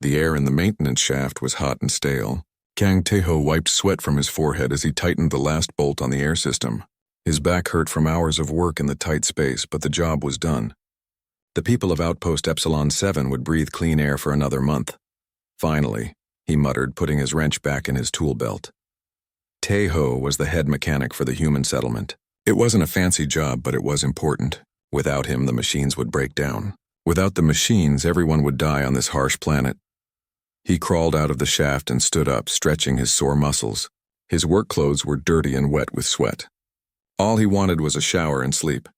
The air in the maintenance shaft was hot and stale. Kang Taeho wiped sweat from his forehead as he tightened the last bolt on the air system. His back hurt from hours of work in the tight space, but the job was done. The people of Outpost Epsilon 7 would breathe clean air for another month. Finally, he muttered, putting his wrench back in his tool belt. Taeho was the head mechanic for the human settlement. It wasn't a fancy job, but it was important. Without him, the machines would break down. Without the machines, everyone would die on this harsh planet. He crawled out of the shaft and stood up, stretching his sore muscles. His work clothes were dirty and wet with sweat. All he wanted was a shower and sleep.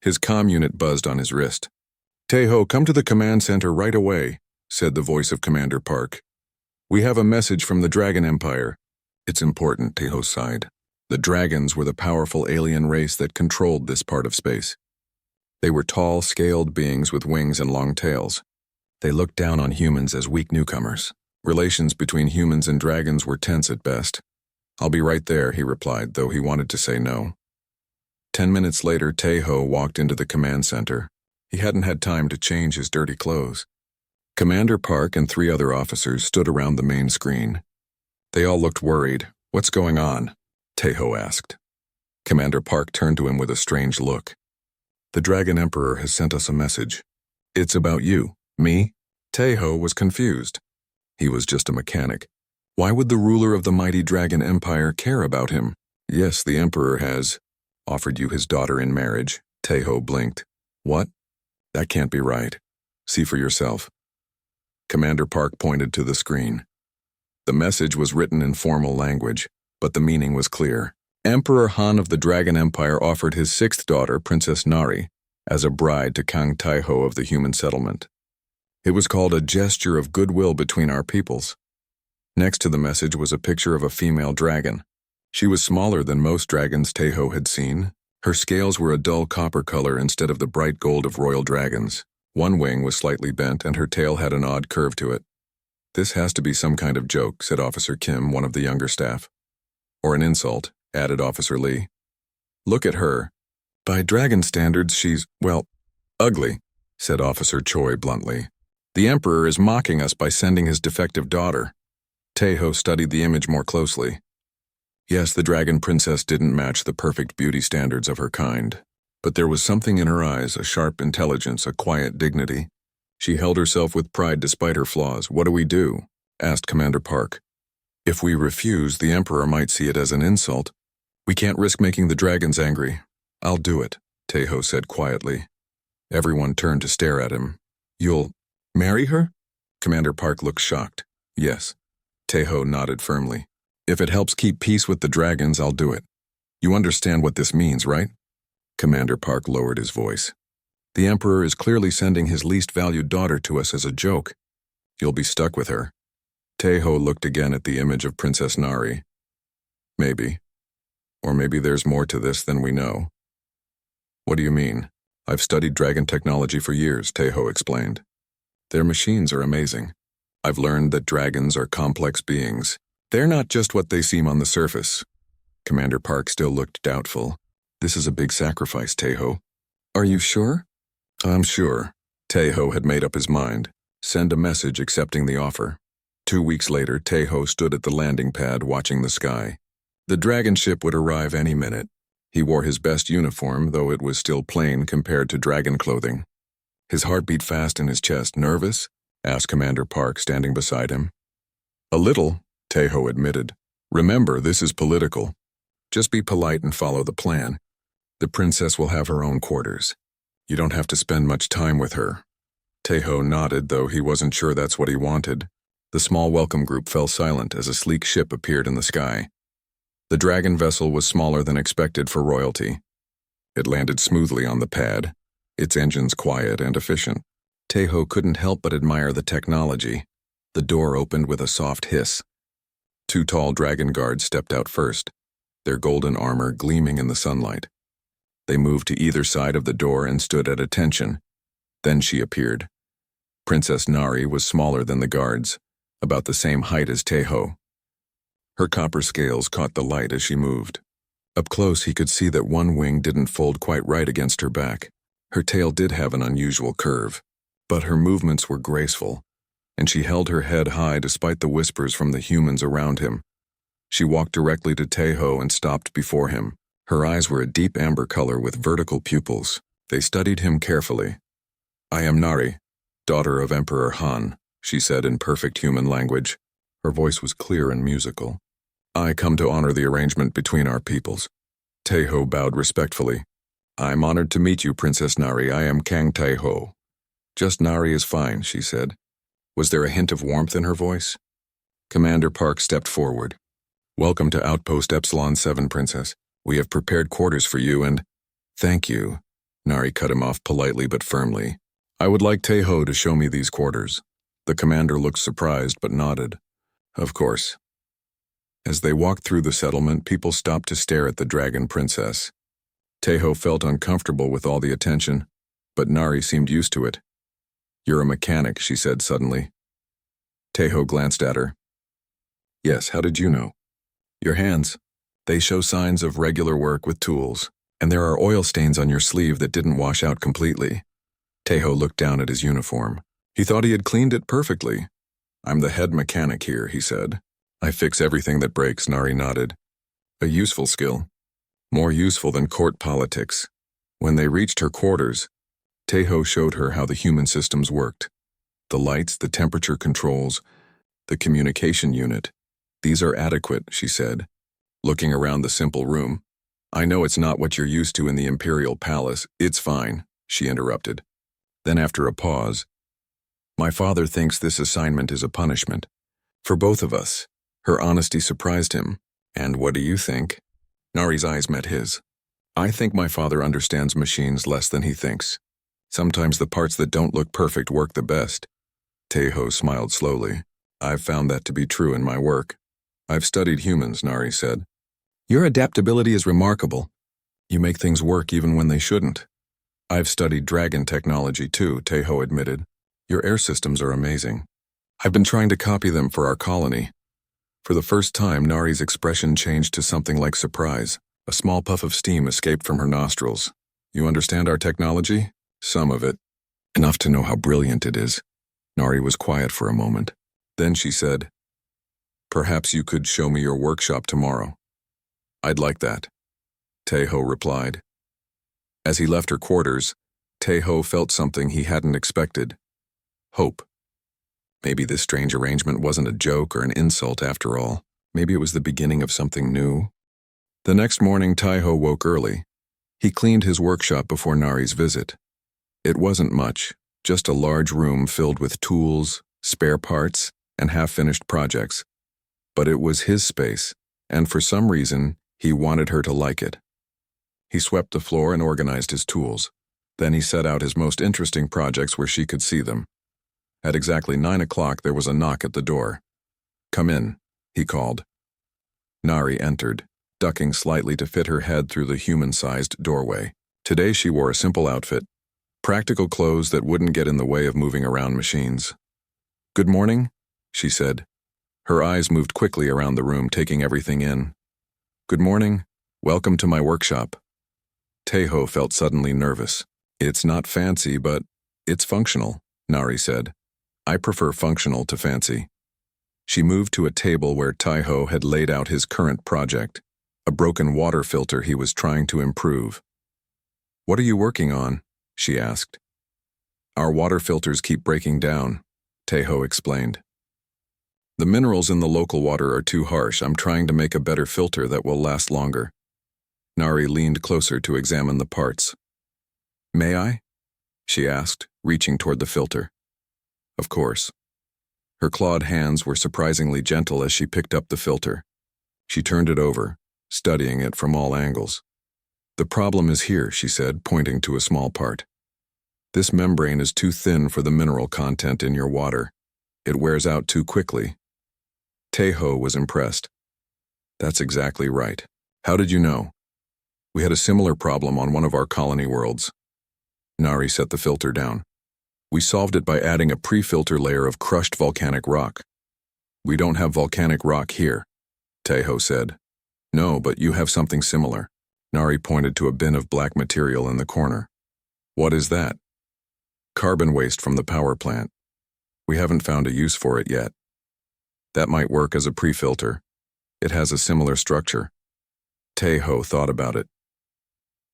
His comm unit buzzed on his wrist. "Taeho, come to the command center right away," said the voice of Commander Park. "We have a message from the Dragon Empire." "It's important," Taeho sighed. The dragons were the powerful alien race that controlled this part of space. They were tall, scaled beings with wings and long tails. They looked down on humans as weak newcomers. Relations between humans and dragons were tense at best. "I'll be right there," he replied, though he wanted to say no. 10 minutes later, Taeho walked into the command center. He hadn't had time to change his dirty clothes. Commander Park and 3 other officers stood around the main screen. They all looked worried. "What's going on?" Taeho asked. Commander Park turned to him with a strange look. "The Dragon Emperor has sent us a message. It's about you." "Me?" Taeho was confused. He was just a mechanic. Why would the ruler of the mighty Dragon Empire care about him? "Yes, the Emperor has offered you his daughter in marriage." Taeho blinked. "What? That can't be right. See for yourself." Commander Park pointed to the screen. The message was written in formal language, but the meaning was clear. Emperor Han of the Dragon Empire offered his 6th daughter, Princess Nari, as a bride to Kang Taeho of the human settlement. It was called a gesture of goodwill between our peoples. Next to the message was a picture of a female dragon. She was smaller than most dragons Taeho had seen. Her scales were a dull copper color instead of the bright gold of royal dragons. One wing was slightly bent, and her tail had an odd curve to it. "This has to be some kind of joke," said Officer Kim, one of the younger staff. "Or an insult," added Officer Lee. "Look at her. By dragon standards, she's, well, ugly," said Officer Choi bluntly. "The Emperor is mocking us by sending his defective daughter." Taeho studied the image more closely. Yes, the dragon princess didn't match the perfect beauty standards of her kind. But there was something in her eyes, a sharp intelligence, a quiet dignity. She held herself with pride despite her flaws. "What do we do?" asked Commander Park. "If we refuse, the Emperor might see it as an insult. We can't risk making the dragons angry." "I'll do it," Taeho said quietly. Everyone turned to stare at him. "You'll marry her?" Commander Park looked shocked. "Yes." Taeho nodded firmly. "If it helps keep peace with the dragons, I'll do it. You understand what this means, right?" Commander Park lowered his voice. "The Emperor is clearly sending his least valued daughter to us as a joke. You'll be stuck with her." Taeho looked again at the image of Princess Nari. "Maybe. Or maybe there's more to this than we know." "What do you mean?" "I've studied dragon technology for years," Taeho explained. "Their machines are amazing. I've learned that dragons are complex beings. They're not just what they seem on the surface." Commander Park still looked doubtful. "This is a big sacrifice, Taeho." "Are you sure?" "I'm sure." Taeho had made up his mind. Send a message accepting the offer. 2 weeks later, Taeho stood at the landing pad watching the sky. The dragon ship would arrive any minute. He wore his best uniform, though it was still plain compared to dragon clothing. His heart beat fast in his chest. "Nervous?" asked Commander Park, standing beside him. "A little," Taeho admitted. "Remember, this is political. Just be polite and follow the plan. The princess will have her own quarters. You don't have to spend much time with her." Taeho nodded, though he wasn't sure that's what he wanted. The small welcome group fell silent as a sleek ship appeared in the sky. The dragon vessel was smaller than expected for royalty. It landed smoothly on the pad, its engines quiet and efficient. Taeho couldn't help but admire the technology. The door opened with a soft hiss. 2 tall dragon guards stepped out first, their golden armor gleaming in the sunlight. They moved to either side of the door and stood at attention. Then she appeared. Princess Nari was smaller than the guards, about the same height as Taeho. Her copper scales caught the light as she moved. Up close, he could see that one wing didn't fold quite right against her back. Her tail did have an unusual curve, but her movements were graceful. and she held her head high despite the whispers from the humans around him. She walked directly to Taeho and stopped before him. Her eyes were a deep amber color with vertical pupils. They studied him carefully. "I am Nari, daughter of Emperor Han," she said in perfect human language. Her voice was clear and musical. "I come to honor the arrangement between our peoples." Taeho bowed respectfully. "I'm honored to meet you, Princess Nari. I am Kang Taeho." "Just Nari is fine," she said. Was there a hint of warmth in her voice? Commander Park stepped forward. "Welcome to Outpost Epsilon 7, Princess. We have prepared quarters for you and—" "Thank you," Nari cut him off politely but firmly. "I would like Taeho to show me these quarters." The commander looked surprised but nodded. "Of course." As they walked through the settlement, people stopped to stare at the Dragon Princess. Taeho felt uncomfortable with all the attention, but Nari seemed used to it. "You're a mechanic," she said suddenly. Taeho glanced at her. "Yes, how did you know?" "Your hands. They show signs of regular work with tools, and there are oil stains on your sleeve that didn't wash out completely." Taeho looked down at his uniform. He thought he had cleaned it perfectly. "I'm the head mechanic here," he said. "I fix everything that breaks," Nari nodded. "A useful skill. More useful than court politics." When they reached her quarters, Taeho showed her how the human systems worked. The lights, the temperature controls, the communication unit. "These are adequate," she said, looking around the simple room. "I know it's not what you're used to in the Imperial Palace." "It's fine," she interrupted. Then after a pause, "My father thinks this assignment is a punishment. For both of us." Her honesty surprised him. "And what do you think?" Nari's eyes met his. "I think my father understands machines less than he thinks. Sometimes the parts that don't look perfect work the best." Taeho smiled slowly. "I've found that to be true in my work." "I've studied humans," Nari said. "Your adaptability is remarkable. You make things work even when they shouldn't." "I've studied dragon technology too," Taeho admitted. "Your air systems are amazing. I've been trying to copy them for our colony." For the first time, Nari's expression changed to something like surprise. A small puff of steam escaped from her nostrils. "You understand our technology?" "Some of it. Enough to know how brilliant it is." Nari was quiet for a moment. Then she said, "Perhaps you could show me your workshop tomorrow." "I'd like that," Taeho replied. As he left her quarters, Taeho felt something he hadn't expected. Hope. Maybe this strange arrangement wasn't a joke or an insult after all. Maybe it was the beginning of something new. The next morning, Taeho woke early. He cleaned his workshop before Nari's visit. It wasn't much, just a large room filled with tools, spare parts, and half-finished projects. But it was his space, and for some reason, he wanted her to like it. He swept the floor and organized his tools. Then he set out his most interesting projects where she could see them. At exactly 9 o'clock, there was a knock at the door. "Come in," he called. Nari entered, ducking slightly to fit her head through the human-sized doorway. Today she wore a simple outfit, practical clothes that wouldn't get in the way of moving around machines. "Good morning," she said. Her eyes moved quickly around the room, taking everything in. "Good morning. Welcome to my workshop." Taeho felt suddenly nervous. "It's not fancy, but it's functional," Nari said. "I prefer functional to fancy." She moved to a table where Taeho had laid out his current project, a broken water filter he was trying to improve. "What are you working on?" she asked. "Our water filters keep breaking down," Taeho explained. "The minerals in the local water are too harsh. I'm trying to make a better filter that will last longer." Nari leaned closer to examine the parts. "May I?" she asked, reaching toward the filter. Of course. Her clawed hands were surprisingly gentle as she picked up the filter. She turned it over, studying it from all angles. "The problem is here," she said, pointing to a small part. "This membrane is too thin for the mineral content in your water. It wears out too quickly." Taeho was impressed. "That's exactly right. How did you know?" "We had a similar problem on one of our colony worlds." Nari set the filter down. "We solved it by adding a pre-filter layer of crushed volcanic rock." "We don't have volcanic rock here," Taeho said. "No, but you have something similar." Nari pointed to a bin of black material in the corner. "What is that?" "Carbon waste from the power plant." We haven't found a use for it yet. That might work as a pre-filter. It has a similar structure. Taeho thought about it.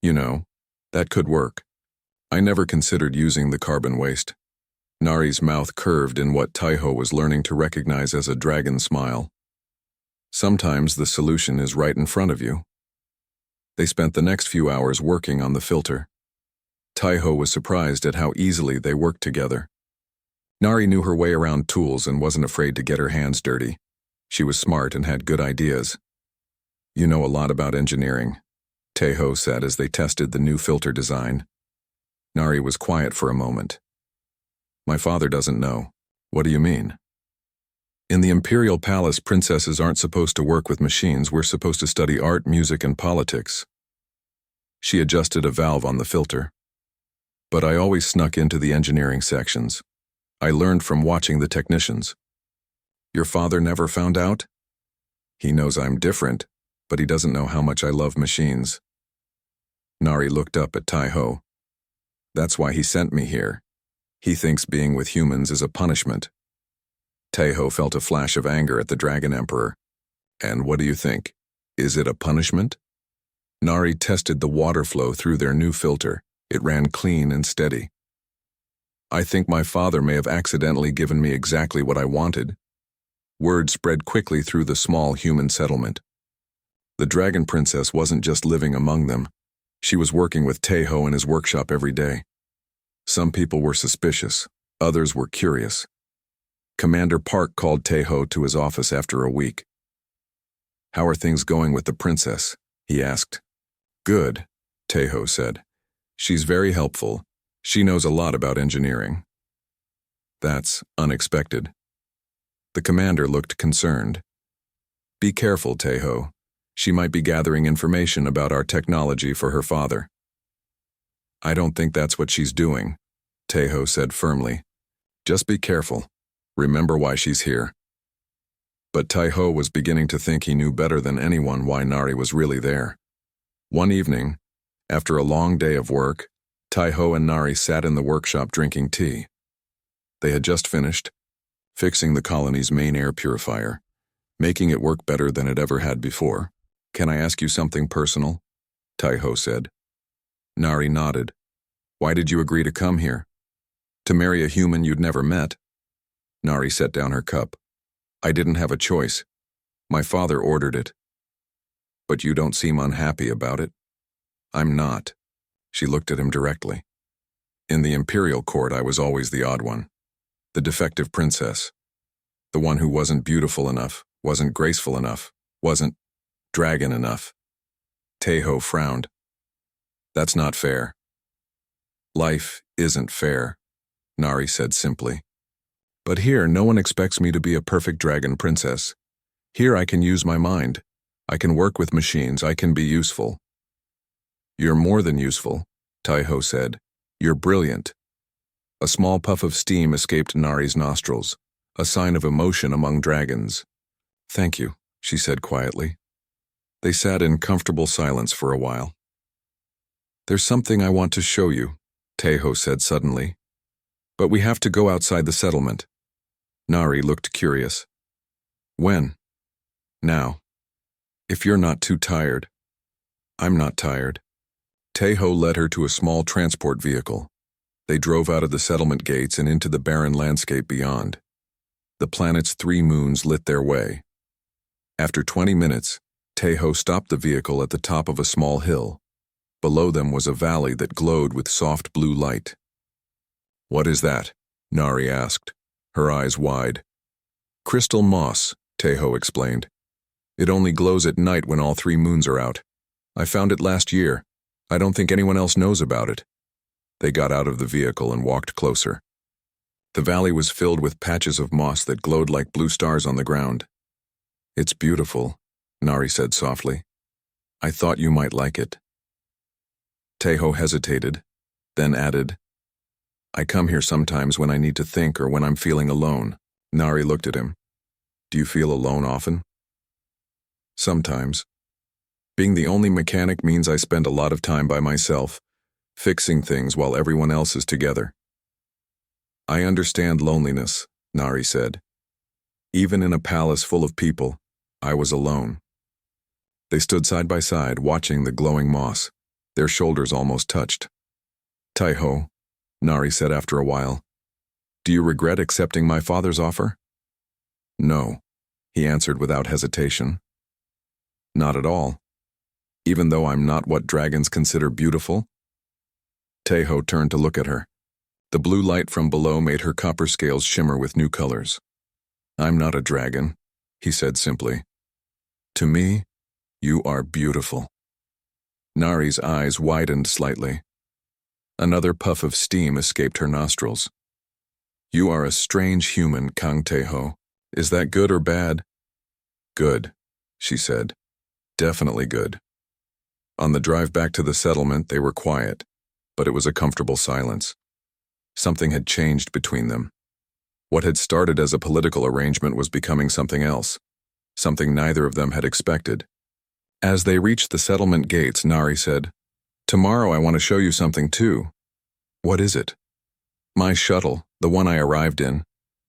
You know, that could work. I never considered using the carbon waste. Nari's mouth curved in what Taeho was learning to recognize as a dragon smile. Sometimes the solution is right in front of you. They spent the next few hours working on the filter. Taeho was surprised at how easily they worked together. Nari knew her way around tools and wasn't afraid to get her hands dirty. She was smart and had good ideas. You know a lot about engineering, Taeho said as they tested the new filter design. Nari was quiet for a moment. My father doesn't know. What do you mean? In the Imperial Palace, princesses aren't supposed to work with machines. We're supposed to study art, music, and politics. She adjusted a valve on the filter. But I always snuck into the engineering sections. I learned from watching the technicians. Your father never found out? He knows I'm different, but he doesn't know how much I love machines. Nari looked up at Taeho. That's why he sent me here. He thinks being with humans is a punishment. Taeho felt a flash of anger at the Dragon Emperor. And what do you think? Is it a punishment? Nari tested the water flow through their new filter. It ran clean and steady. I think my father may have accidentally given me exactly what I wanted. Word spread quickly through the small human settlement. The Dragon Princess wasn't just living among them. She was working with Taeho in his workshop every day. Some people were suspicious, others were curious. Commander Park called Taeho to his office after a week. How are things going with the princess? He asked. Good, Taeho said. She's very helpful. She knows a lot about engineering. That's unexpected. The commander looked concerned. Be careful, Taeho. She might be gathering information about our technology for her father. I don't think that's what she's doing, Taeho said firmly. Just be careful. Remember why she's here. But Taeho was beginning to think he knew better than anyone why Nari was really there. One evening, after a long day of work, Taeho and Nari sat in the workshop drinking tea. They had just finished fixing the colony's main air purifier, making it work better than it ever had before. Can I ask you something personal? Taeho said. Nari nodded. Why did you agree to come here? To marry a human you'd never met. Nari set down her cup. I didn't have a choice. My father ordered it. But you don't seem unhappy about it. I'm not. She looked at him directly. In the imperial court, I was always the odd one. The defective princess. The one who wasn't beautiful enough, wasn't graceful enough, wasn't dragon enough. Taeho frowned. That's not fair. Life isn't fair, Nari said simply. But here, no one expects me to be a perfect dragon princess. Here I can use my mind. I can work with machines. I can be useful. You're more than useful, Taeho said. You're brilliant. A small puff of steam escaped Nari's nostrils, a sign of emotion among dragons. Thank you, she said quietly. They sat in comfortable silence for a while. There's something I want to show you, Taeho said suddenly. But we have to go outside the settlement. Nari looked curious. When? Now. If you're not too tired. I'm not tired. Taeho led her to a small transport vehicle. They drove out of the settlement gates and into the barren landscape beyond. The planet's 3 moons lit their way. After 20 minutes, Taeho stopped the vehicle at the top of a small hill. Below them was a valley that glowed with soft blue light. What is that? Nari asked, her eyes wide. Crystal moss, Taeho explained. It only glows at night when all 3 moons are out. I found it last year. I don't think anyone else knows about it. They got out of the vehicle and walked closer. The valley was filled with patches of moss that glowed like blue stars on the ground. It's beautiful, Nari said softly. I thought you might like it. Taeho hesitated, then added, I come here sometimes when I need to think or when I'm feeling alone. Nari looked at him. Do you feel alone often? Sometimes. Being the only mechanic means I spend a lot of time by myself, fixing things while everyone else is together. I understand loneliness, Nari said. Even in a palace full of people, I was alone. They stood side by side, watching the glowing moss. Their shoulders almost touched. Taiho, Nari said after a while, do you regret accepting my father's offer? No, he answered without hesitation. Not at all. Even though I'm not what dragons consider beautiful? Taiho turned to look at her. The blue light from below made her copper scales shimmer with new colors. I'm not a dragon, he said simply. To me, you are beautiful. Nari's eyes widened slightly. Another puff of steam escaped her nostrils. You are a strange human, Kang Taiho. Is that good or bad? Good, she said. Definitely good. On the drive back to the settlement, they were quiet, but it was a comfortable silence. Something had changed between them. What had started as a political arrangement was becoming something else, something neither of them had expected. As they reached the settlement gates, Nari said, Tomorrow I want to show you something too. What is it? My shuttle, the one I arrived in.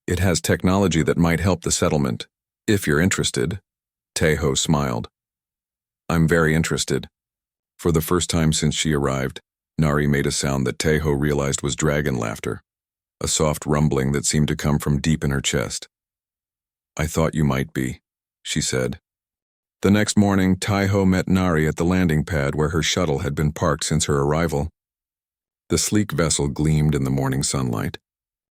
It has technology that might help the settlement, if you're interested. Taiho smiled. I'm very interested. For the first time since she arrived, Nari made a sound that Taiho realized was dragon laughter, a soft rumbling that seemed to come from deep in her chest. I thought you might be, she said. The next morning, Taiho met Nari at the landing pad where her shuttle had been parked since her arrival. The sleek vessel gleamed in the morning sunlight.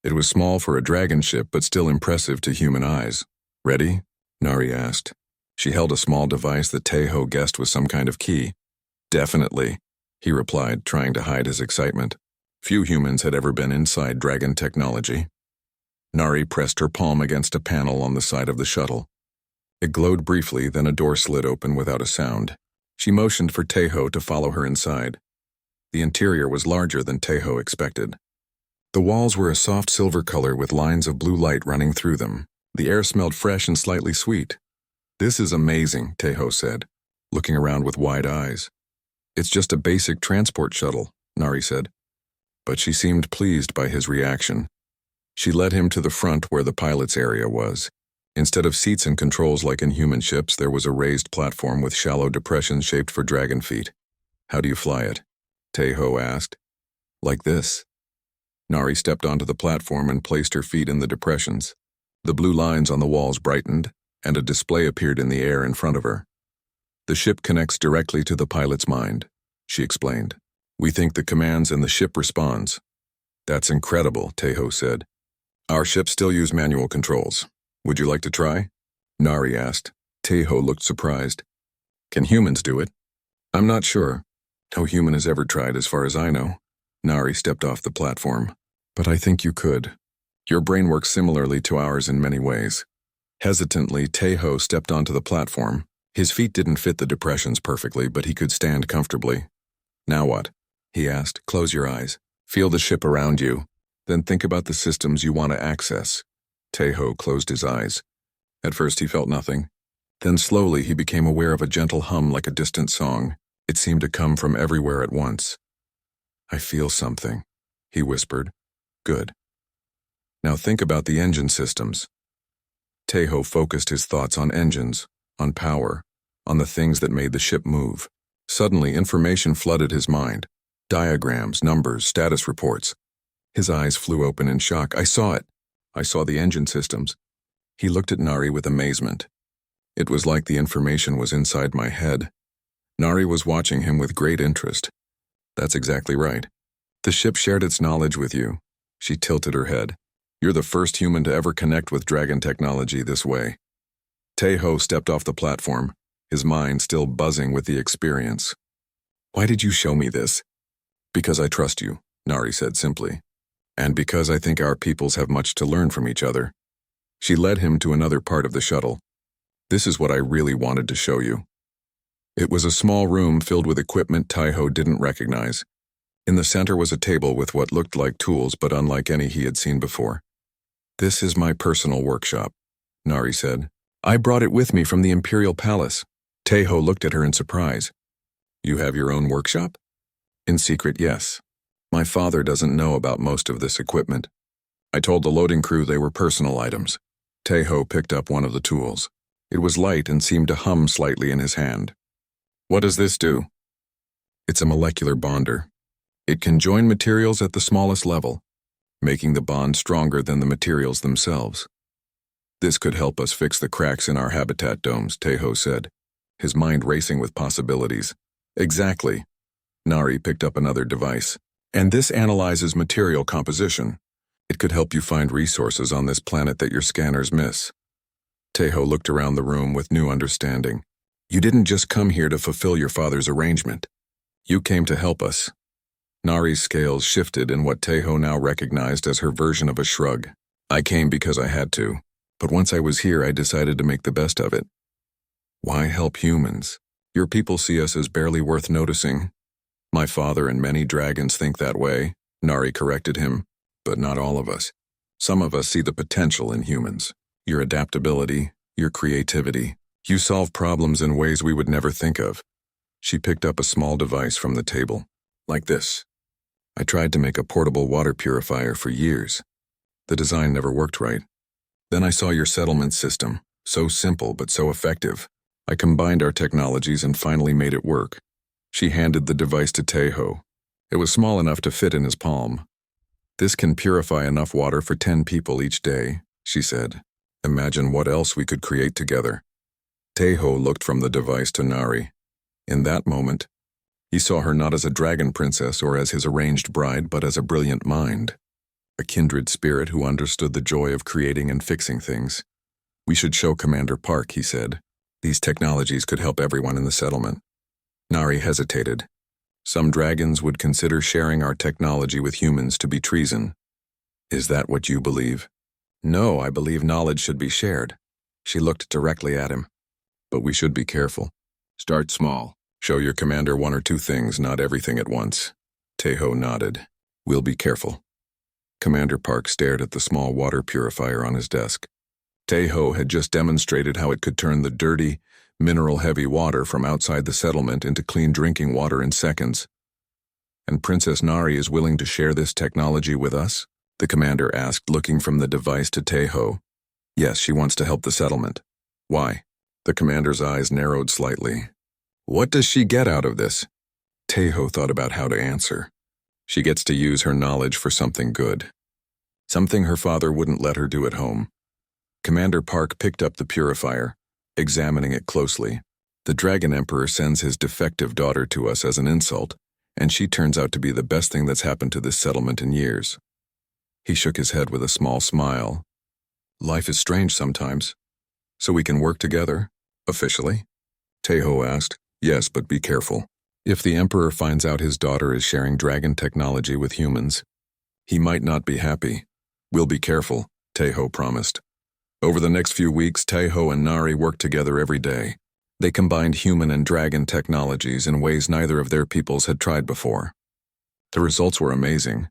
It was small for a dragon ship, but still impressive to human eyes. Ready? Nari asked. She held a small device that Taiho guessed was some kind of key. Definitely, he replied, trying to hide his excitement. Few humans had ever been inside dragon technology. Nari pressed her palm against a panel on the side of the shuttle. It glowed briefly, then a door slid open without a sound. She motioned for Taiho to follow her inside. The interior was larger than Taiho expected. The walls were a soft silver color with lines of blue light running through them. The air smelled fresh and slightly sweet. This is amazing, Taiho said, looking around with wide eyes. It's just a basic transport shuttle, Nari said. But she seemed pleased by his reaction. She led him to the front where the pilot's area was. Instead of seats and controls like in human ships, there was a raised platform with shallow depressions shaped for dragon feet. How do you fly it? Taiho asked. Like this. Nari stepped onto the platform and placed her feet in the depressions. The blue lines on the walls brightened, and a display appeared in the air in front of her. The ship connects directly to the pilot's mind, she explained. We think the commands and the ship responds. That's incredible, Taiho said. Our ships still use manual controls. Would you like to try? Nari asked. Taiho looked surprised. Can humans do it? I'm not sure. No human has ever tried as far as I know. Nari stepped off the platform. But I think you could. Your brain works similarly to ours in many ways. Hesitantly, Taiho stepped onto the platform. His feet didn't fit the depressions perfectly, but he could stand comfortably. Now what? He asked. Close your eyes. Feel the ship around you. Then think about the systems you want to access. Taiho closed his eyes. At first he felt nothing. Then slowly he became aware of a gentle hum like a distant song. It seemed to come from everywhere at once. I feel something, he whispered. Good. Now think about the engine systems. Taiho focused his thoughts on engines, on power, on the things that made the ship move. Suddenly, information flooded his mind. Diagrams, numbers, status reports. His eyes flew open in shock. I saw it. I saw the engine systems. He looked at Nari with amazement. It was like the information was inside my head. Nari was watching him with great interest. That's exactly right. The ship shared its knowledge with you. She tilted her head. You're the first human to ever connect with dragon technology this way. Taiho stepped off the platform, his mind still buzzing with the experience. Why did you show me this? Because I trust you, Nari said simply. And because I think our peoples have much to learn from each other. She led him to another part of the shuttle. This is what I really wanted to show you. It was a small room filled with equipment Taiho didn't recognize. In the center was a table with what looked like tools but unlike any he had seen before. This is my personal workshop, Nari said. I brought it with me from the Imperial Palace. Taiho looked at her in surprise. You have your own workshop? In secret, yes. My father doesn't know about most of this equipment. I told the loading crew they were personal items. Teho picked up one of the tools. It was light and seemed to hum slightly in his hand. What does this do? It's a molecular bonder. It can join materials at the smallest level, making the bond stronger than the materials themselves. This could help us fix the cracks in our habitat domes, Teho said, his mind racing with possibilities. Exactly. Nari picked up another device. And this analyzes material composition. It could help you find resources on this planet that your scanners miss. Teho looked around the room with new understanding. You didn't just come here to fulfill your father's arrangement. You came to help us. Nari's scales shifted in what Teho now recognized as her version of a shrug. I came because I had to, but once I was here I decided to make the best of it. Why help humans? Your people see us as barely worth noticing. My father and many dragons think that way, Nari corrected him, but not all of us. Some of us see the potential in humans. Your adaptability, your creativity. You solve problems in ways we would never think of. She picked up a small device from the table, like this. I tried to make a portable water purifier for years. The design never worked right. Then I saw your settlement system, so simple but so effective. I combined our technologies and finally made it work. She handed the device to Teho. It was small enough to fit in his palm. This can purify enough water for 10 people each day, she said. Imagine what else we could create together. Teho looked from the device to Nari. In that moment, he saw her not as a dragon princess or as his arranged bride, but as a brilliant mind. A kindred spirit who understood the joy of creating and fixing things. We should show Commander Park, he said. These technologies could help everyone in the settlement. Nari hesitated. Some dragons would consider sharing our technology with humans to be treason. Is that what you believe? No, I believe knowledge should be shared. She looked directly at him. But we should be careful. Start small. Show your commander one or two things, not everything at once. Teho nodded. We'll be careful. Commander Park stared at the small water purifier on his desk. Teho had just demonstrated how it could turn the dirty, mineral-heavy water from outside the settlement into clean drinking water in seconds. And Princess Nari is willing to share this technology with us? The commander asked, looking from the device to Teho. Yes, she wants to help the settlement. Why? The commander's eyes narrowed slightly. What does she get out of this? Teho thought about how to answer. She gets to use her knowledge for something good. Something her father wouldn't let her do at home. Commander Park picked up the purifier, examining it closely. The Dragon Emperor sends his defective daughter to us as an insult, and she turns out to be the best thing that's happened to this settlement in years. He shook his head with a small smile. Life is strange sometimes. So we can work together? Officially? Teho asked. Yes, but be careful. If the Emperor finds out his daughter is sharing dragon technology with humans, he might not be happy. We'll be careful, Teho promised. Over the next few weeks, Teho and Nari worked together every day. They combined human and dragon technologies in ways neither of their peoples had tried before. The results were amazing.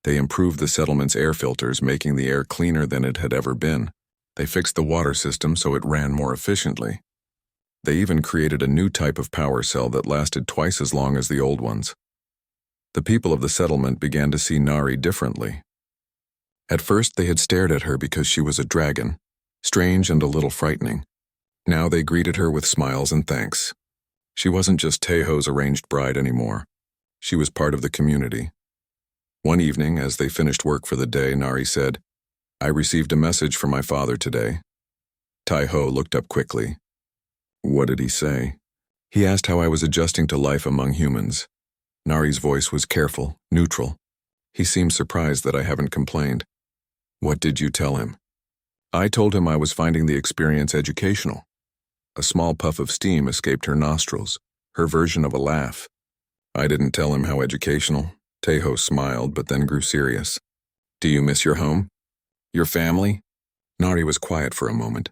They improved the settlement's air filters, making the air cleaner than it had ever been. They fixed the water system so it ran more efficiently. They even created a new type of power cell that lasted twice as long as the old ones. The people of the settlement began to see Nari differently. At first, they had stared at her because she was a dragon, strange and a little frightening. Now they greeted her with smiles and thanks. She wasn't just Teho's arranged bride anymore. She was part of the community. One evening, as they finished work for the day, Nari said, I received a message from my father today. Teho looked up quickly. What did he say? He asked how I was adjusting to life among humans. Nari's voice was careful, neutral. He seemed surprised that I haven't complained. What did you tell him? I told him I was finding the experience educational. A small puff of steam escaped her nostrils, her version of a laugh. I didn't tell him how educational. Teho smiled, but then grew serious. Do you miss your home? Your family? Nari was quiet for a moment.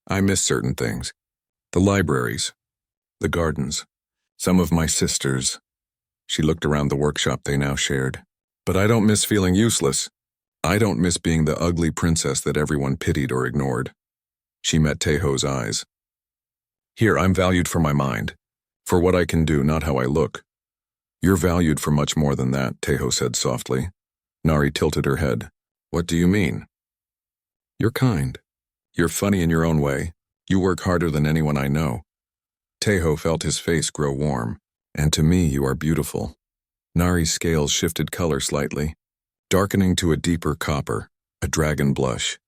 I miss certain things. The libraries. The gardens. Some of my sisters. She looked around the workshop they now shared. But I don't miss feeling useless. I don't miss being the ugly princess that everyone pitied or ignored. She met Teho's eyes. Here, I'm valued for my mind. For what I can do, not how I look. You're valued for much more than that, Teho said softly. Nari tilted her head. What do you mean? You're kind. You're funny in your own way. You work harder than anyone I know. Teho felt his face grow warm. And to me, you are beautiful. Nari's scales shifted color slightly, darkening to a deeper copper, a dragon blush.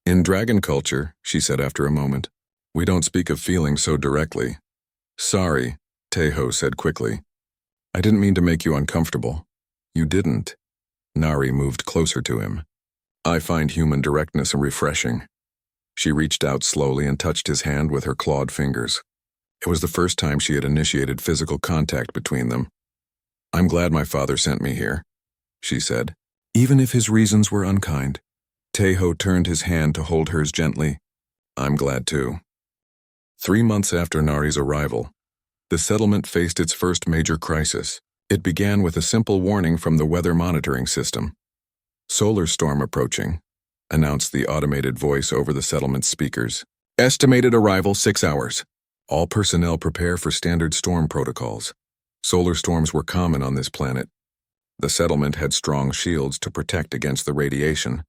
In dragon culture, she said after a moment, we don't speak of feelings so directly. Sorry, Teho said quickly. I didn't mean to make you uncomfortable. You didn't. Nari moved closer to him. I find human directness refreshing. She reached out slowly and touched his hand with her clawed fingers. It was the first time she had initiated physical contact between them. I'm glad my father sent me here, she said, even if his reasons were unkind. Teho turned his hand to hold hers gently. I'm glad too. 3 months after Nari's arrival, the settlement faced its first major crisis. It began with a simple warning from the weather monitoring system. Solar storm approaching, announced the automated voice over the settlement's speakers. Estimated arrival 6 hours. All personnel prepare for standard storm protocols. Solar storms were common on this planet. The settlement had strong shields to protect against the radiation.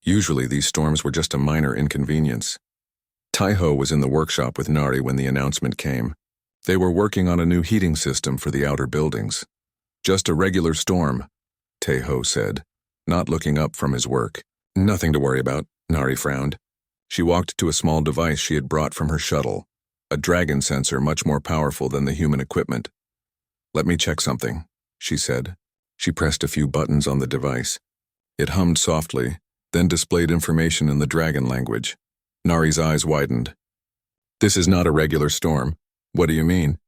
Usually these storms were just a minor inconvenience. Teho was in the workshop with Nari when the announcement came. They were working on a new heating system for the outer buildings. Just a regular storm, Teho said, not looking up from his work. Nothing to worry about, Nari frowned. She walked to a small device she had brought from her shuttle, a dragon sensor much more powerful than the human equipment. Let me check something, she said. She pressed a few buttons on the device. It hummed softly, then displayed information in the dragon language. Nari's eyes widened. This is not a regular storm. What do you mean?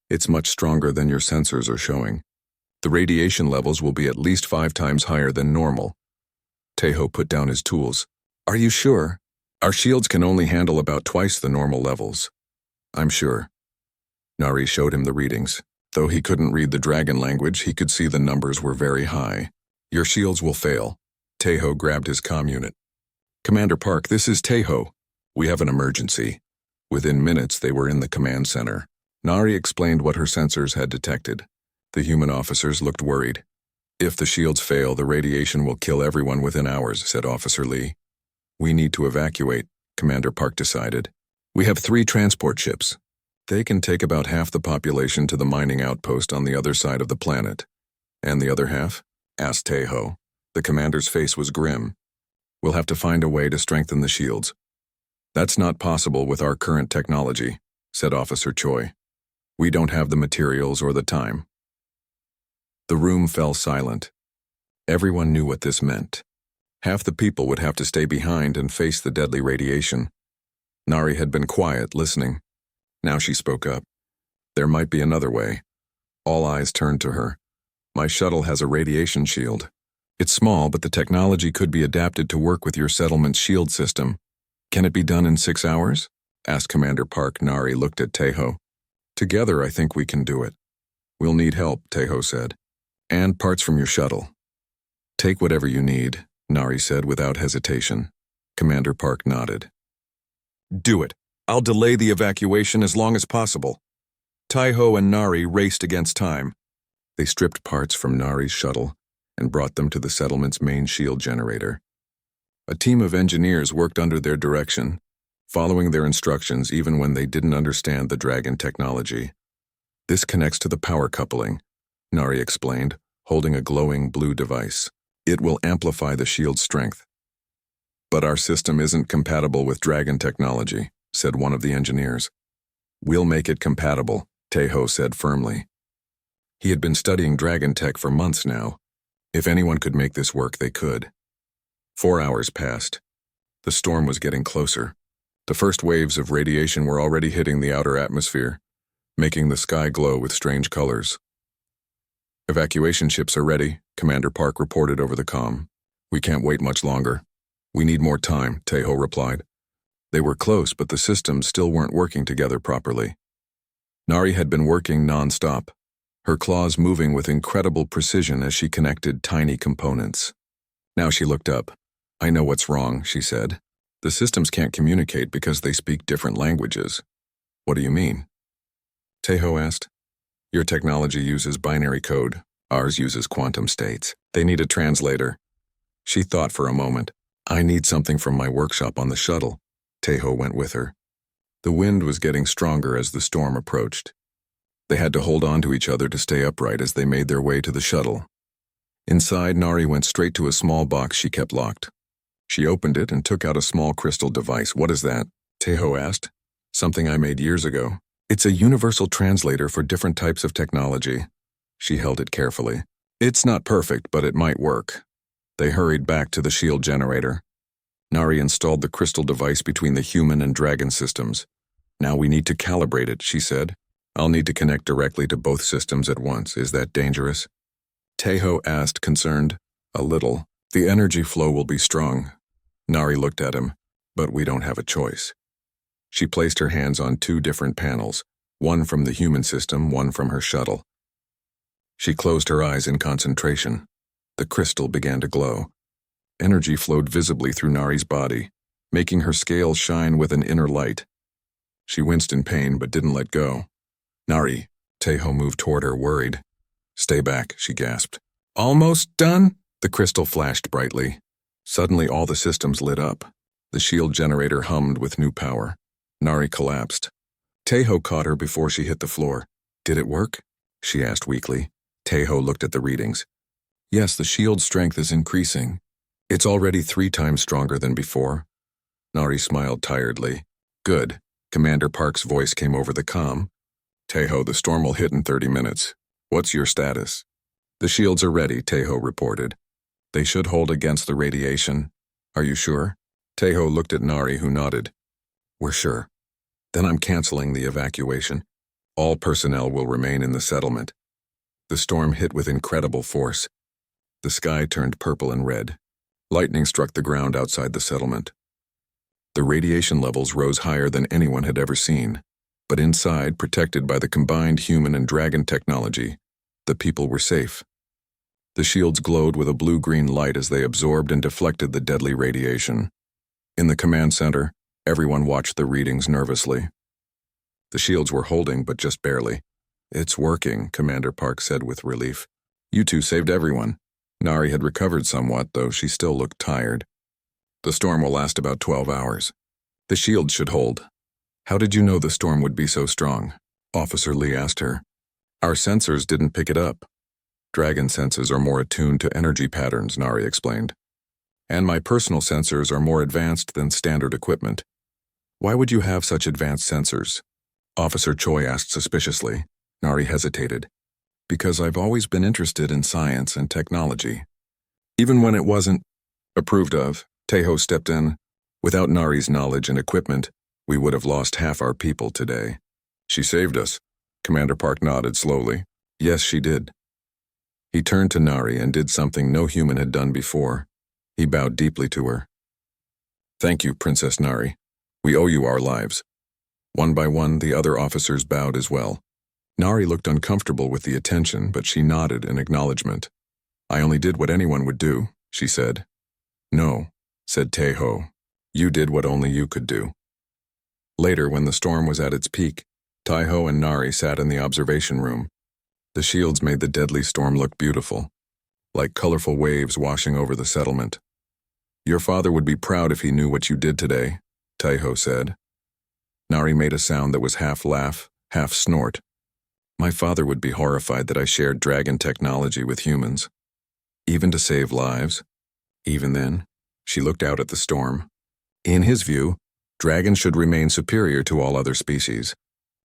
It's much stronger than your sensors are showing. The radiation levels will be at least 5 times higher than normal. Teho put down his tools. Are you sure? Our shields can only handle about twice the normal levels. I'm sure. Nari showed him the readings. Though he couldn't read the dragon language, he could see the numbers were very high. Your shields will fail. Teho grabbed his comm unit. Commander Park, this is Teho. We have an emergency. Within minutes, they were in the command center. Nari explained what her sensors had detected. The human officers looked worried. If the shields fail, the radiation will kill everyone within hours, said Officer Lee. We need to evacuate, Commander Park decided. We have 3 transport ships. They can take about half the population to the mining outpost on the other side of the planet. And the other half? Asked Teho. The commander's face was grim. We'll have to find a way to strengthen the shields. That's not possible with our current technology, said Officer Choi. We don't have the materials or the time. The room fell silent. Everyone knew what this meant. Half the people would have to stay behind and face the deadly radiation. Nari had been quiet, listening. Now she spoke up. There might be another way. All eyes turned to her. My shuttle has a radiation shield. It's small, but the technology could be adapted to work with your settlement's shield system. Can it be done in 6 hours? Asked Commander Park. Nari looked at Teho. Together, I think we can do it. We'll need help, Teho said. And parts from your shuttle. Take whatever you need, Nari said without hesitation. Commander Park nodded. Do it. I'll delay the evacuation as long as possible. Teho and Nari raced against time. They stripped parts from Nari's shuttle and brought them to the settlement's main shield generator. A team of engineers worked under their direction, following their instructions even when they didn't understand the dragon technology. This connects to the power coupling, Nari explained, holding a glowing blue device. It will amplify the shield's strength. But our system isn't compatible with dragon technology, said one of the engineers. We'll make it compatible, Teho said firmly. He had been studying dragon tech for months now. If anyone could make this work, they could. 4 hours passed. The storm was getting closer. The first waves of radiation were already hitting the outer atmosphere, making the sky glow with strange colors. Evacuation ships are ready, Commander Park reported over the comm. We can't wait much longer. We need more time, Teho replied. They were close, but the systems still weren't working together properly. Nari had been working non-stop, her claws moving with incredible precision as she connected tiny components. Now she looked up. I know what's wrong, she said. The systems can't communicate because they speak different languages. What do you mean? Teho asked. Your technology uses binary code. Ours uses quantum states. They need a translator. She thought for a moment. I need something from my workshop on the shuttle. Teho went with her. The wind was getting stronger as the storm approached. They had to hold on to each other to stay upright as they made their way to the shuttle. Inside, Nari went straight to a small box she kept locked. She opened it and took out a small crystal device. What is that? Teho asked. Something I made years ago. It's a universal translator for different types of technology. She held it carefully. It's not perfect, but it might work. They hurried back to the shield generator. Nari installed the crystal device between the human and dragon systems. Now we need to calibrate it, she said. I'll need to connect directly to both systems at once. Is that dangerous? Teho asked, concerned. A little. The energy flow will be strong. Nari looked at him. But we don't have a choice. She placed her hands on two different panels, one from the human system, one from her shuttle. She closed her eyes in concentration. The crystal began to glow. Energy flowed visibly through Nari's body, making her scales shine with an inner light. She winced in pain but didn't let go. Nari, Teho moved toward her, worried. Stay back, she gasped. Almost done? The crystal flashed brightly. Suddenly all the systems lit up. The shield generator hummed with new power. Nari collapsed. Teho caught her before she hit the floor. Did it work? She asked weakly. Teho looked at the readings. Yes, the shield's strength is increasing. It's already 3 times stronger than before. Nari smiled tiredly. Good. Commander Park's voice came over the comm. Teho, the storm will hit in 30 minutes. What's your status? The shields are ready, Teho reported. They should hold against the radiation. Are you sure? Teho looked at Nari, who nodded. We're sure. Then I'm canceling the evacuation. All personnel will remain in the settlement. The storm hit with incredible force. The sky turned purple and red. Lightning struck the ground outside the settlement. The radiation levels rose higher than anyone had ever seen. But inside, protected by the combined human and dragon technology, the people were safe. The shields glowed with a blue-green light as they absorbed and deflected the deadly radiation. In the command center, everyone watched the readings nervously. The shields were holding, but just barely. It's working, Commander Park said with relief. You two saved everyone. Nari had recovered somewhat, though she still looked tired. The storm will last about 12 hours. The shield should hold. How did you know the storm would be so strong? Officer Lee asked her. Our sensors didn't pick it up. Dragon senses are more attuned to energy patterns, Nari explained. And my personal sensors are more advanced than standard equipment. Why would you have such advanced sensors? Officer Choi asked suspiciously. Nari hesitated. Because I've always been interested in science and technology. Even when it wasn't approved of, Teho stepped in. Without Nari's knowledge and equipment, we would have lost half our people today. She saved us. Commander Park nodded slowly. Yes, she did. He turned to Nari and did something no human had done before. He bowed deeply to her. Thank you, Princess Nari. We owe you our lives. One by one, the other officers bowed as well. Nari looked uncomfortable with the attention, but she nodded in acknowledgement. I only did what anyone would do, she said. No, said Teho. You did what only you could do. Later, when the storm was at its peak, Teho and Nari sat in the observation room. The shields made the deadly storm look beautiful, like colorful waves washing over the settlement. Your father would be proud if he knew what you did today, Teho said. Nari made a sound that was half laugh, half snort. My father would be horrified that I shared dragon technology with humans. Even to save lives. Even then, she looked out at the storm. In his view, dragons should remain superior to all other species.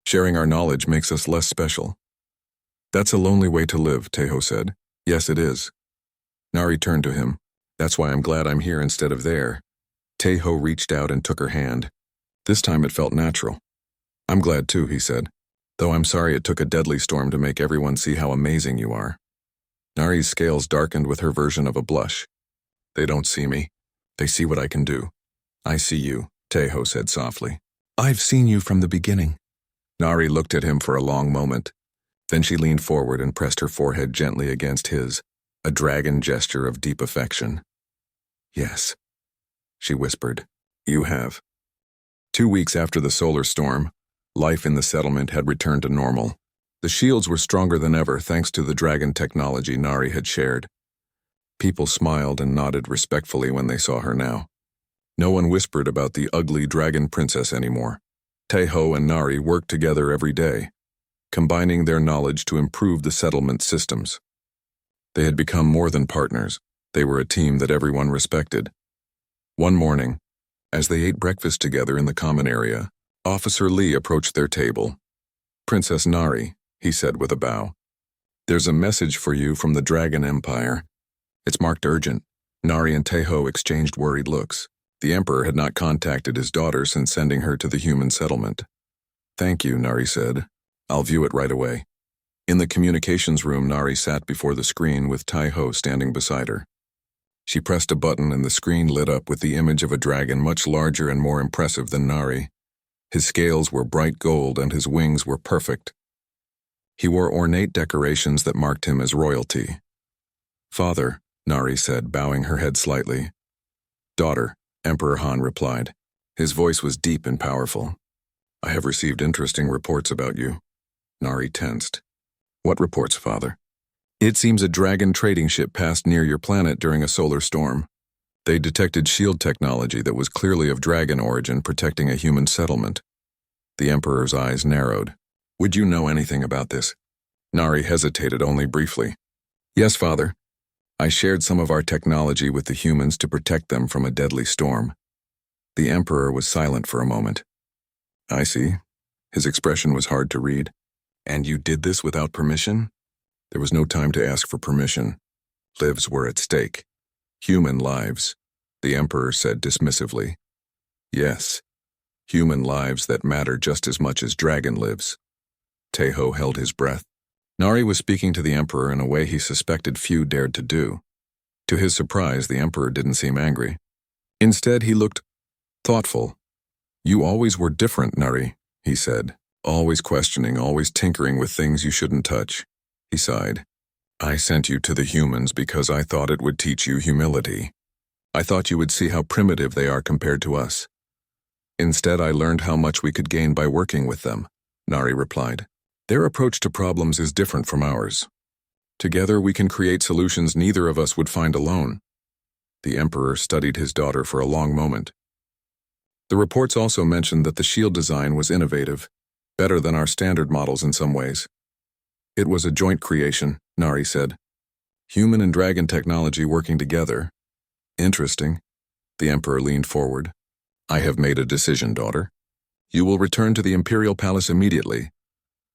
Sharing our knowledge makes us less special. That's a lonely way to live, Teho said. Yes, it is. Nari turned to him. That's why I'm glad I'm here instead of there. Teho reached out and took her hand. This time it felt natural. I'm glad too, he said. Though I'm sorry it took a deadly storm to make everyone see how amazing you are. Nari's scales darkened with her version of a blush. They don't see me. They see what I can do. I see you, Teho said softly. I've seen you from the beginning. Nari looked at him for a long moment. Then she leaned forward and pressed her forehead gently against his, a dragon gesture of deep affection. Yes, she whispered. You have. 2 weeks after the solar storm, life in the settlement had returned to normal. The shields were stronger than ever thanks to the dragon technology Nari had shared. People smiled and nodded respectfully when they saw her now. No one whispered about the ugly dragon princess anymore. Taeho and Nari worked together every day, combining their knowledge to improve the settlement systems. They had become more than partners. They were a team that everyone respected. One morning, as they ate breakfast together in the common area, Officer Lee approached their table. "Princess Nari," he said with a bow. "There's a message for you from the Dragon Empire. It's marked urgent." Nari and Taeho exchanged worried looks. The Emperor had not contacted his daughter since sending her to the human settlement. "Thank you," Nari said. "I'll view it right away." In the communications room, Nari sat before the screen with Taeho standing beside her. She pressed a button and the screen lit up with the image of a dragon much larger and more impressive than Nari. His scales were bright gold and his wings were perfect. He wore ornate decorations that marked him as royalty. "Father," Nari said, bowing her head slightly. "Daughter," Emperor Han replied. His voice was deep and powerful. "I have received interesting reports about you." Nari tensed. "What reports, father?" "It seems a dragon trading ship passed near your planet during a solar storm. They detected shield technology that was clearly of dragon origin protecting a human settlement." The Emperor's eyes narrowed. "Would you know anything about this?" Nari hesitated only briefly. "Yes, father. I shared some of our technology with the humans to protect them from a deadly storm." The Emperor was silent for a moment. "I see." His expression was hard to read. "And you did this without permission?" There was no time to ask for permission. Lives were at stake. Human lives, the Emperor said dismissively. "Yes, human lives that matter just as much as dragon lives." Taeho held his breath. Nari was speaking to the Emperor in a way he suspected few dared to do. To his surprise, the Emperor didn't seem angry. Instead, he looked thoughtful. "You always were different, Nari," he said. "Always questioning, always tinkering with things you shouldn't touch." He sighed. "I sent you to the humans because I thought it would teach you humility. I thought you would see how primitive they are compared to us. Instead, I learned how much we could gain by working with them," Nari replied. "Their approach to problems is different from ours. Together, we can create solutions neither of us would find alone." The Emperor studied his daughter for a long moment. "The reports also mentioned that the shield design was innovative, better than our standard models in some ways." "It was a joint creation," Nari said. "Human and dragon technology working together." "Interesting." The Emperor leaned forward. "I have made a decision, daughter. You will return to the Imperial Palace immediately."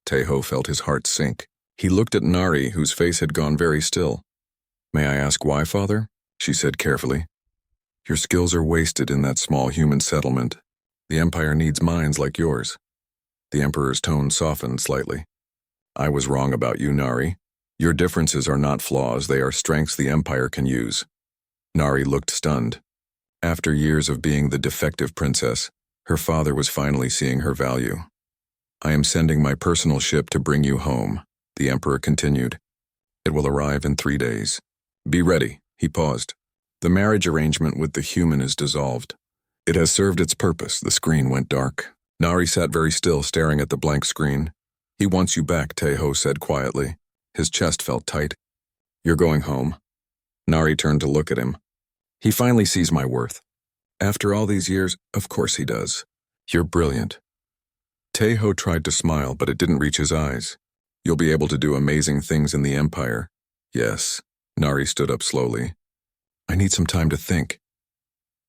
Taeho felt his heart sink. He looked at Nari, whose face had gone very still. "May I ask why, father?" she said carefully. "Your skills are wasted in that small human settlement. The Empire needs minds like yours." The Emperor's tone softened slightly. "I was wrong about you, Nari. Your differences are not flaws, they are strengths the Empire can use." Nari looked stunned. After years of being the defective princess, her father was finally seeing her value. "I am sending my personal ship to bring you home," the Emperor continued. "It will arrive in 3 days. Be ready." He paused. "The marriage arrangement with the human is dissolved. It has served its purpose." The screen went dark. Nari sat very still, staring at the blank screen. "He wants you back," Taeho said quietly. His chest felt tight. "You're going home." Nari turned to look at him. "He finally sees my worth. After all these years, of course he does. You're brilliant." Taeho tried to smile, but it didn't reach his eyes. "You'll be able to do amazing things in the Empire." "Yes." Nari stood up slowly. "I need some time to think."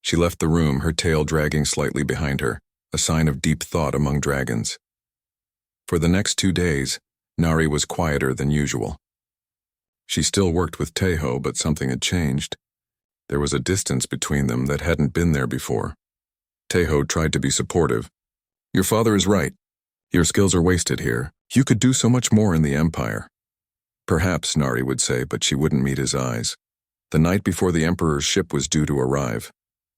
She left the room, her tail dragging slightly behind her, a sign of deep thought among dragons. For the next 2 days, Nari was quieter than usual. She still worked with Taeho, but something had changed. There was a distance between them that hadn't been there before. Taeho tried to be supportive. "Your father is right. Your skills are wasted here. You could do so much more in the Empire." "Perhaps," Nari would say, but she wouldn't meet his eyes. The night before the Emperor's ship was due to arrive,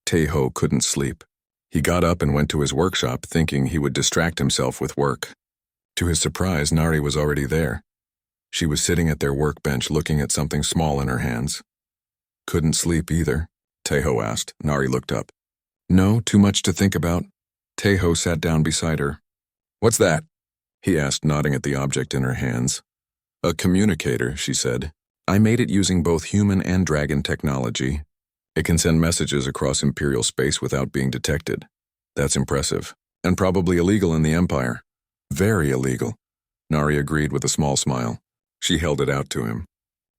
Taeho couldn't sleep. He got up and went to his workshop, thinking he would distract himself with work. To his surprise, Nari was already there. She was sitting at their workbench looking at something small in her hands. "Couldn't sleep either?" Taeho asked. Nari looked up. "No, too much to think about." Taeho sat down beside her. "What's that?" he asked, nodding at the object in her hands. "A communicator," she said. I made it using both human and dragon technology. It can send messages across Imperial space without being detected. That's impressive, and probably illegal in the Empire. Very illegal, Nari agreed with a small smile. She held it out to him.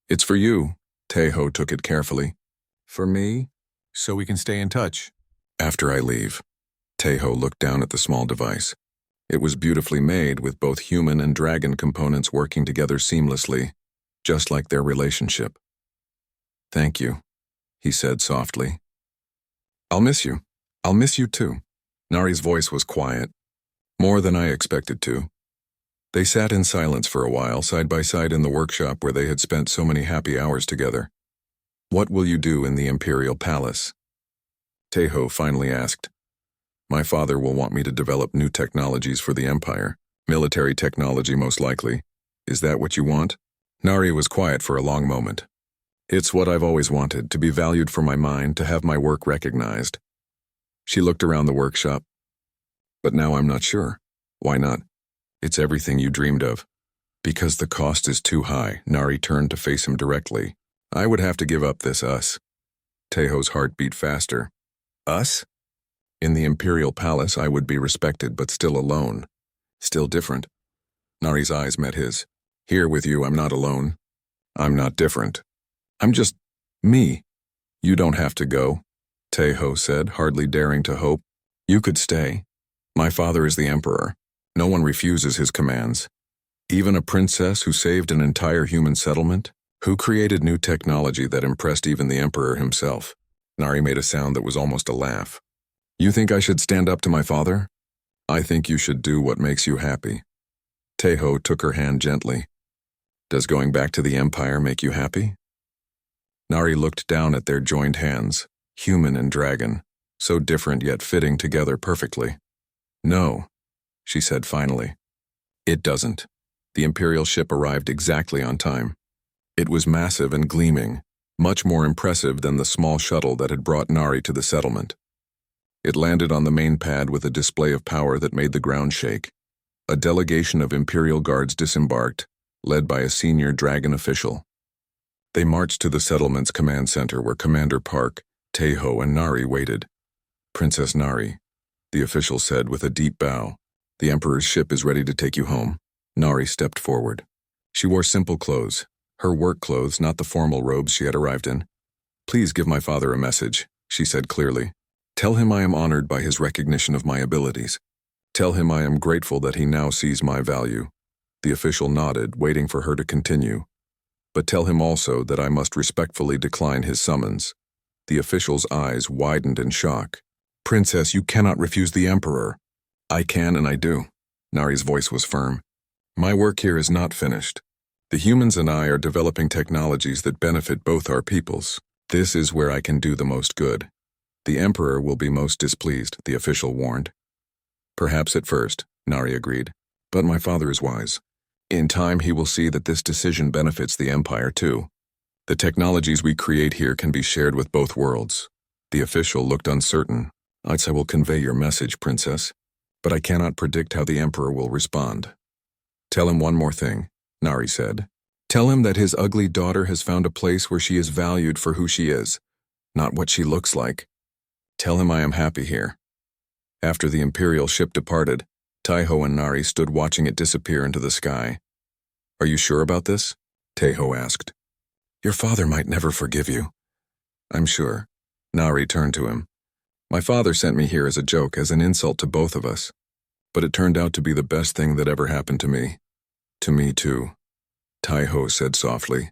It's for you. Teho took it carefully. For me? So we can stay in touch. After I leave. Teho looked down at the small device. It was beautifully made with both human and dragon components working together seamlessly, just like their relationship. Thank you, he said softly. I'll miss you. I'll miss you too. Nari's voice was quiet, more than I expected to. They sat in silence for a while, side by side in the workshop where they had spent so many happy hours together. What will you do in the Imperial Palace? Teho finally asked. My father will want me to develop new technologies for the Empire. Military technology, most likely. Is that what you want? Nari was quiet for a long moment. It's what I've always wanted, to be valued for my mind, to have my work recognized. She looked around the workshop. But now I'm not sure. Why not? It's everything you dreamed of. Because the cost is too high, Nari turned to face him directly. I would have to give up this us. Teho's heart beat faster. Us? In the Imperial Palace, I would be respected, but still alone. Still different. Nari's eyes met his. Here with you, I'm not alone. I'm not different. I'm just me. You don't have to go, Teho said, hardly daring to hope. You could stay. My father is the Emperor. No one refuses his commands. Even a princess who saved an entire human settlement? Who created new technology that impressed even the Emperor himself? Nari made a sound that was almost a laugh. You think I should stand up to my father? I think you should do what makes you happy. Teho took her hand gently. Does going back to the Empire make you happy? Nari looked down at their joined hands, human and dragon, so different yet fitting together perfectly. No, she said finally. It doesn't. The Imperial ship arrived exactly on time. It was massive and gleaming, much more impressive than the small shuttle that had brought Nari to the settlement. It landed on the main pad with a display of power that made the ground shake. A delegation of Imperial guards disembarked, led by a senior dragon official. They marched to the settlement's command center where Commander Park, Teho, and Nari waited. Princess Nari, the official said with a deep bow, the Emperor's ship is ready to take you home. Nari stepped forward. She wore simple clothes, her work clothes, not the formal robes she had arrived in. Please give my father a message, she said clearly. Tell him I am honored by his recognition of my abilities. Tell him I am grateful that he now sees my value. The official nodded, waiting for her to continue. But tell him also that I must respectfully decline his summons. The official's eyes widened in shock. Princess, you cannot refuse the Emperor. I can and I do. Nari's voice was firm. My work here is not finished. The humans and I are developing technologies that benefit both our peoples. This is where I can do the most good. The Emperor will be most displeased, the official warned. Perhaps at first, Nari agreed. But my father is wise. In time, he will see that this decision benefits the Empire too. The technologies we create here can be shared with both worlds. The official looked uncertain. I will convey your message, Princess. But I cannot predict how the Emperor will respond. Tell him one more thing, Nari said. Tell him that his ugly daughter has found a place where she is valued for who she is, not what she looks like. Tell him I am happy here. After the Imperial ship departed, Teho and Nari stood watching it disappear into the sky. Are you sure about this? Teho asked. Your father might never forgive you. I'm sure. Nari turned to him. My father sent me here as a joke, as an insult to both of us. But it turned out to be the best thing that ever happened to me. To me too, Teho said softly.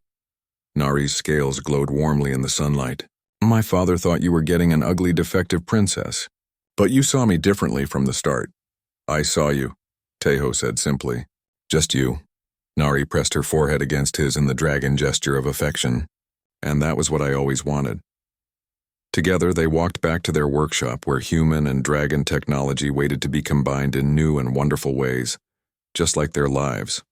Nari's scales glowed warmly in the sunlight. My father thought you were getting an ugly, defective princess. But you saw me differently from the start. I saw you, Teho said simply. Just you. Nari pressed her forehead against his in the dragon gesture of affection. And that was what I always wanted. Together, they walked back to their workshop where human and dragon technology waited to be combined in new and wonderful ways, just like their lives.